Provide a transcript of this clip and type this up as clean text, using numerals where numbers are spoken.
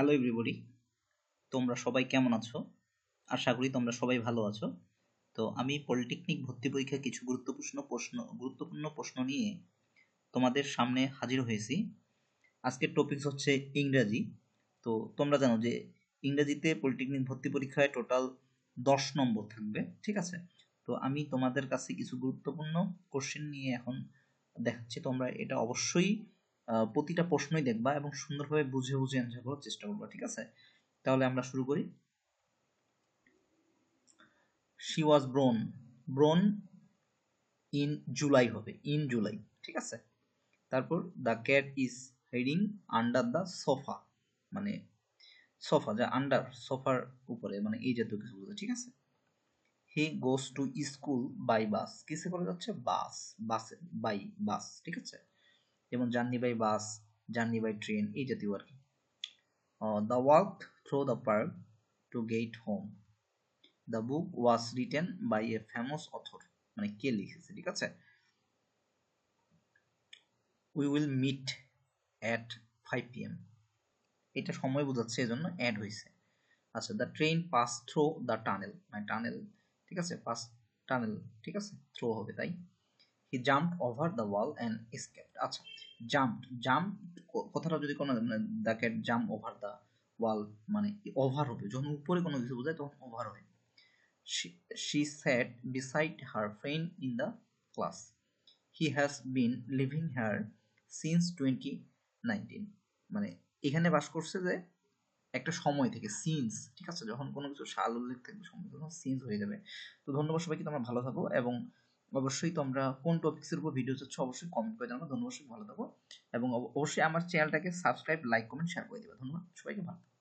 Hello everybody, তোমরা সবাই কেমন আছো? আশা করি তোমরা সবাই ভালো আছো। তো আমি পলিটেকনিক ভর্তি পরীক্ষার কিছু গুরুত্বপূর্ণ প্রশ্ন নিয়ে তোমাদের সামনে হাজির হয়েছি। আজকের টপিকস হচ্ছে ইংরাজি। তো তোমরা জানো যে ইংরাজিতে পলিটেকনিক ভর্তি পরীক্ষায় টোটাল 10 নম্বর থাকবে, ঠিক আছে? তো আমি তোমাদের কাছে কিছু গুরুত্বপূর্ণ কোশ্চেন নিয়ে এখন দেখাচ্ছি। তোমরা এটা অবশ্যই প্রতিটা প্রশ্নই দেখবা এবং সুন্দরভাবে বুঝে বুঝে অ্যান্সার করার চেষ্টা করবা, ঠিক আছে? তাহলে আমরা শুরু করি। She was born in July হবে, ইন জুলাই, ঠিক আছে? তারপর the cat is hiding under the sofa, মানে সোফা যা আন্ডার সোফার উপরে, মানে এই জাতীয় কিছু বলতে, ঠিক আছে? He goes to school by bus, কিসে করে যাচ্ছে? বাসে, বাই বাস, ঠিক আছে? যেমন journey by bus, journey by train, এই জাতীয় আর কি। The walk through the park to get home, the book was written by a famous author, মানে কে লিখেছে, ঠিক আছে? We will meet at 5 PM, এটা সময় বোঝাচ্ছে, এজন্য অ্যাড হয়েছে। আচ্ছা, the train pass through the tunnel, মানে টানেল, ঠিক আছে? পাস টানেল, ঠিক আছে? থ্রো হবে তাই। He jumped over the wall and escaped. আচ্ছা, জাম্প কথাটা যদি কোনো মানে the cat jump over the wall, মানে ওভার হবে যখন উপরে কোনো কিছু বোঝায় তখন ওভার হয়। She sat beside her friend in the class. He has been living here since 2019, মানে এখানে বাস করছে যে একটা সময় থেকে, সিন্স, ঠিক আছে? যখন কোনো কিছু সাল উল্লেখ থাকবে সময়, তখন সিন্স হয়ে যাবে। তো ধন্যবাদ সবাইকে, তোমরা ভালো থাকো এবং অবশ্যই তোমরা কোন টপিক্সের উপর ভিডিও চাচ্ছ অবশ্যই কমেন্ট করে জানাবো। ধন্যবাদ, সবাই ভালো থাকো এবং অবশ্যই আমার চ্যানেলটাকে সাবস্ক্রাইব, লাইক, কমেন্ট, শেয়ার করে দেবে। ধন্যবাদ, সবাইকে ভালো থাকো।